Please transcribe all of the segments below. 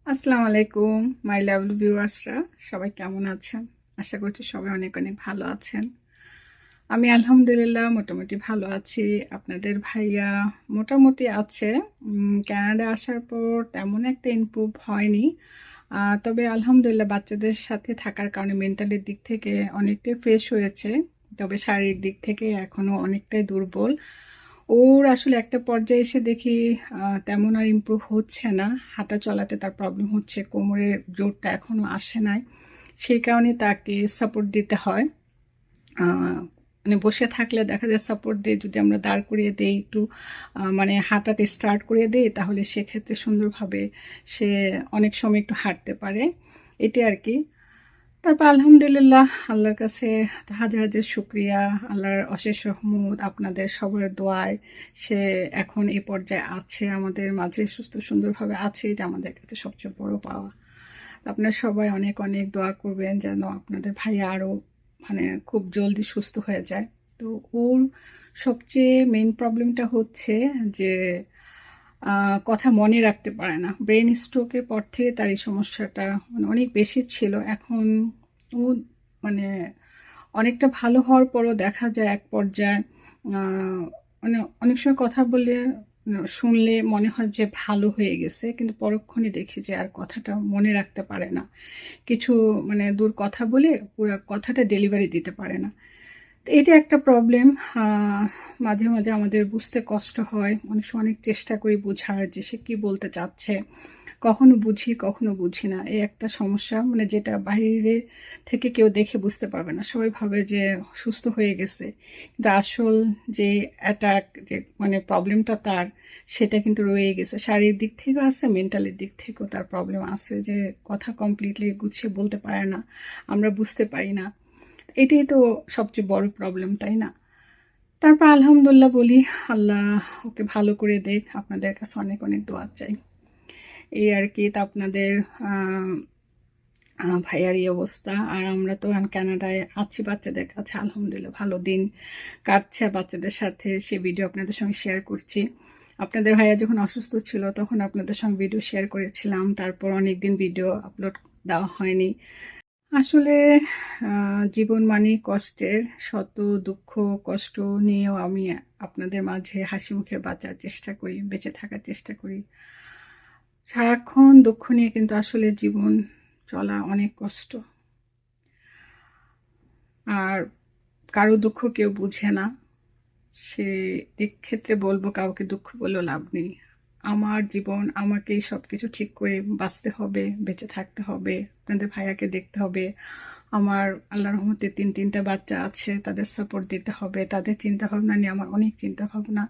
আসসালামু আলাইকুম my lovely ভিউয়ার্সরা, সবাই কেমন আছেন? আশা করছি সবাই অনেক অনেক ভালো আছেন। আমি আলহামদুলিল্লাহ মোটামুটি ভালো আছি। আপনাদের ভাইয়া মোটামুটি আছে। কানাডা আসার পর তেমন একটা ইমপ্রুভ হয়নি। তবে আলহামদুলিল্লাহ বাচ্চাদের সাথে থাকার কারণে মেন্টালের দিক থেকে অনেকটাই ফ্রেশ হয়েছে। তবে শারীরিক দিক থেকে এখনও অনেকটাই দুর্বল। ওর আসলে একটা পর্যায়ে এসে দেখি তেমন আর ইমপ্রুভ হচ্ছে না। হাঁটা চলাতে তার প্রবলেম হচ্ছে, কোমরের জোরটা এখনও আসে নাই। সেই কারণে তাকে সাপোর্ট দিতে হয়। মানে বসে থাকলে দেখা যায় সাপোর্ট দিয়ে যদি আমরা দাঁড় করিয়ে দিই, একটু মানে হাঁটাটা স্টার্ট করিয়ে দিই, তাহলে সেক্ষেত্রে সুন্দরভাবে সে অনেক সময় একটু হাঁটতে পারে। এটি আর কি। তারপর আলহামদুলিল্লাহ আল্লাহর কাছে হাজার হাজার শুক্রিয়া, আল্লাহর অশেষ রহমত, আপনাদের সবার দোয়ায় সে এখন এই পর্যায়ে আছে, আমাদের মাঝে সুস্থ সুন্দরভাবে আছে। এটা আমাদের কাছে সবচেয়ে বড় পাওয়া। আপনারা সবাই অনেক অনেক দোয়া করবেন যেন আপনাদের ভাইয়া আরও মানে খুব জলদি সুস্থ হয়ে যায়। তো ওর সবচেয়ে মেইন প্রবলেমটা হচ্ছে যে কথা মনে রাখতে পারে না। ব্রেন স্ট্রোকের পর থেকে তার এই সমস্যাটা মানে অনেক বেশি ছিল। এখন ও মানে অনেকটা ভালো হওয়ার পরও দেখা যায় এক পর্যায়ে মানে অনেক সময় কথা বলে শুনলে মনে হয় যে ভালো হয়ে গেছে, কিন্তু পরক্ষণে দেখি যে আর কথাটা মনে রাখতে পারে না। কিছু মানে দূর কথা বলে পুরো কথাটা ডেলিভারি দিতে পারে না। তো এটা একটা প্রবলেম। মাঝে মাঝে আমাদের বুঝতে কষ্ট হয়, অনেক সময় অনেক চেষ্টা করি বোঝার যে সে কী বলতে চাচ্ছে। কখনো বুঝি কখনো বুঝি না। এই একটা সমস্যা, মানে যেটা বাইরে থেকে কেউ দেখে বুঝতে পারবে না, সবাই ভাবে যে সুস্থ হয়ে গেছে, কিন্তু আসল যে অ্যাটাক যে মানে প্রবলেমটা তার, সেটা কিন্তু রয়ে গেছে। শারীরিক দিক থেকেও আছে, মেন্টালের দিক থেকেও তার প্রবলেম আছে, যে কথা কমপ্লিটলি গুছিয়ে বলতে পারে না, আমরা বুঝতে পারি না। এটাই তো সবচেয়ে বড় প্রবলেম, তাই না? তারপর আলহামদুলিল্লাহ বলি, আল্লাহ ওকে ভালো করে দেখ। আপনাদের কাছে অনেক অনেক দোয়া চাই। এই আর কি। তা আপনাদের ভাইয়ার এই অবস্থা। আর আমরা তো এখন কানাডায় আছি বাচ্চাদের কাছে, আলহামদুলিল্লাহ ভালো দিন কাটছে বাচ্চাদের সাথে। সে ভিডিও আপনাদের সঙ্গে শেয়ার করছি। আপনাদের ভাইয়া যখন অসুস্থ ছিল তখন আপনাদের সঙ্গে ভিডিও শেয়ার করেছিলাম, তারপর অনেক দিন ভিডিও আপলোড দেওয়া হয়নি। আসলে জীবন মানে কষ্টের, শত দুঃখ কষ্ট নিয়েও আমি আপনাদের মাঝে হাসি মুখে বাঁচার চেষ্টা করি, বেঁচে থাকার চেষ্টা করি। সারাক্ষণ দুঃখ নিয়ে কিন্তু আসলে জীবন চলা অনেক কষ্ট। আর কারো দুঃখ কেউ বুঝে না। সে দিক ক্ষেত্রে বলবো কাউকে দুঃখ বলেও লাভ নেই। আমার জীবন আমাকেই সব কিছু ঠিক করে বাঁচতে হবে, বেঁচে থাকতে হবে, আপনাদের ভাইয়াকে দেখতে হবে। আমার আল্লাহর রহমতে তিনটা বাচ্চা আছে, তাদের সাপোর্ট দিতে হবে। তাদের চিন্তা ভাবনা নিয়ে আমার অনেক চিন্তা ভাবনা।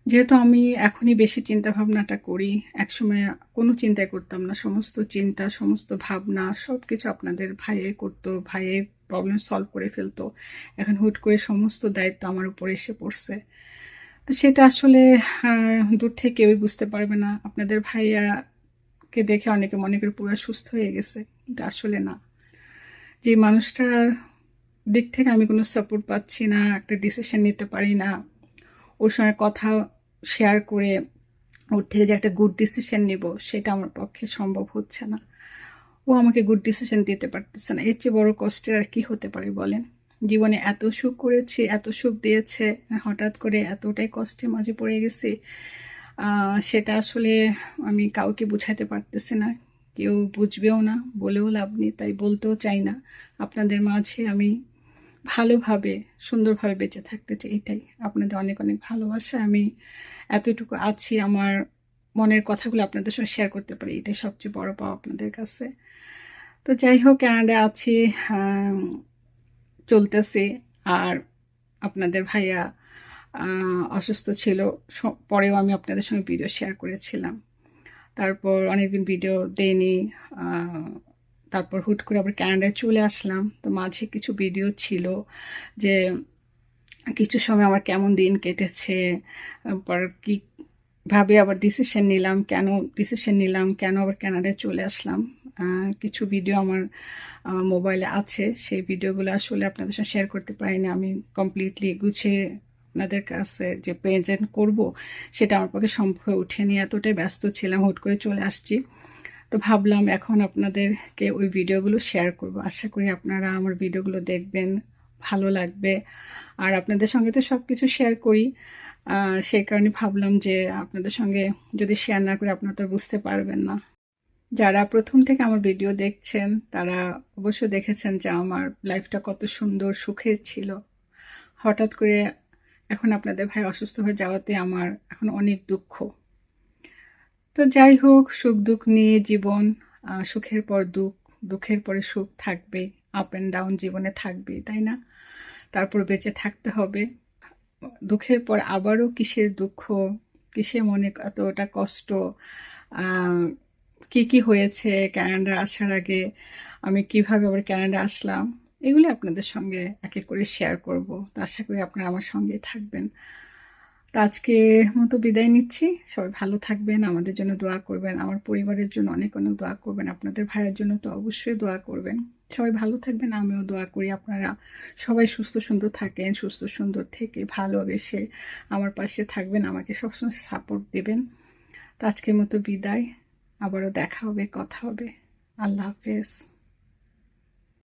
যেহেতু আমি এখনই বেশি চিন্তা ভাবনাটা করি, একসময় কোনো চিন্তাই করতাম না। সমস্ত চিন্তা সমস্ত ভাবনা সব কিছু আপনাদের ভাইয়ে করতো, ভাইয়ে প্রবলেম সলভ করে ফেলতো। এখন হুট করে সমস্ত দায়িত্ব আমার উপরে এসে পড়ছে। তো সেটা আসলে দূর থেকে কেউই বুঝতে পারবে না। আপনাদের ভাইয়াকে দেখে অনেকে মনে করে পুরো সুস্থ হয়ে গেছে, কিন্তু আসলে না। যে মানুষটার দিক থেকে আমি কোনো সাপোর্ট পাচ্ছি না, একটা ডিসিশন নিতে পারি না, ওর সঙ্গে কথা শেয়ার করে ওর থেকে যে একটা গুড ডিসিশন নিব, সেটা আমার পক্ষে সম্ভব হচ্ছে না। ও আমাকে গুড ডিসিশন দিতে পারতেছে না। এর চেয়ে বড় কষ্টের আর কি হতে পারে বলেন? জীবনে এত সুখ করেছি, এত সুখ দিয়েছে, হঠাৎ করে এতটাই কষ্টের মাঝে পড়ে গেছি। সেটা আসলে আমি কাউকে বুঝাতে পারতেছি না, কেউ বুঝবেও না, বলেও লাভ নেই, তাই বলতেও চাই না। আপনাদের মাঝে আমি ভালোভাবে সুন্দরভাবে বেঁচে থাকতে চাই, এটাই। আপনাদের অনেক অনেক ভালোবাসা। আমি এতটুকু আছি, আমার মনের কথাগুলো আপনাদের সঙ্গে শেয়ার করতে পারি, এটাই সবচেয়ে বড় পাওয়া আপনাদের কাছে। তো যাই হোক, কানাডা আছি, চলতেছে। আর আপনাদের ভাইয়া অসুস্থ ছিল, পরেও আমি আপনাদের সঙ্গে ভিডিও শেয়ার করেছিলাম। তারপর অনেকদিন ভিডিও দেইনি। তারপর হুট করে আবার কানাডায় চলে আসলাম। তো মাঝে কিছু ভিডিও ছিল যে কিছু সময় আমার কেমন দিন কেটেছে, পর কীভাবে আবার ডিসিশন নিলাম, কেন আবার কানাডায় চলে আসলাম। কিছু ভিডিও আমার মোবাইলে আছে, সেই ভিডিওগুলো আসলে আপনাদের সাথে শেয়ার করতে পারিনি। আমি কমপ্লিটলি গুছিয়ে আপনাদের কাছে যে প্রেজেন্ট করব, সেটা আমার পক্ষে সম্ভব হয়ে ওঠেনি, এতটাই ব্যস্ত ছিলাম, হুট করে চলে আসছি। তো ভাবলাম এখন আপনাদেরকে ওই ভিডিওগুলো শেয়ার করব। আশা করি আপনারা আমার ভিডিওগুলো দেখবেন, ভালো লাগবে। আর আপনাদের সঙ্গে তো সব কিছু শেয়ার করি, সেই কারণে ভাবলাম যে আপনাদের সঙ্গে যদি শেয়ার না করি আপনারা তো বুঝতে পারবেন না। যারা প্রথম থেকে আমার ভিডিও দেখছেন তারা অবশ্যই দেখেছেন যে আমার লাইফটা কত সুন্দর সুখের ছিল। হঠাৎ করে এখন আপনাদের ভাই অসুস্থ হয়ে যাওয়াতে আমার এখন অনেক দুঃখ। তো যাই হোক, সুখ দুঃখ নিয়ে জীবন, সুখের পর দুঃখ, দুঃখের পরে সুখ থাকবে, আপ অ্যান্ড ডাউন জীবনে থাকবে, তাই না? তারপর বেঁচে থাকতে হবে। দুঃখের পর আবারও কিসের দুঃখ, কিসে মনে এতটা কষ্ট, কি কি হয়েছে ক্যানাডা আসার আগে, আমি কিভাবে আবার ক্যানাডা আসলাম, এগুলি আপনাদের সঙ্গে এক এক করে শেয়ার করব। তো আশা করি আপনারা আমার সঙ্গেই থাকবেন। তো আজকে মতো বিদায় নিচ্ছি। সবাই ভালো থাকবেন, আমাদের জন্য দোয়া করবেন, আমার পরিবারের জন্য অনেক অনেক দোয়া করবেন, আপনাদের ভাইয়ের জন্য তো অবশ্যই দোয়া করবেন। সবাই ভালো থাকবেন, আমিও দোয়া করি আপনারা সবাই সুস্থ সুন্দর থাকেন, সুস্থ সুন্দর থেকে ভালোবেসে আমার পাশে থাকবেন, আমাকে সবসময় সাপোর্ট দেবেন। তো আজকের মতো বিদায়, আবারও দেখা হবে, কথা হবে। আল্লাহ হাফেজ।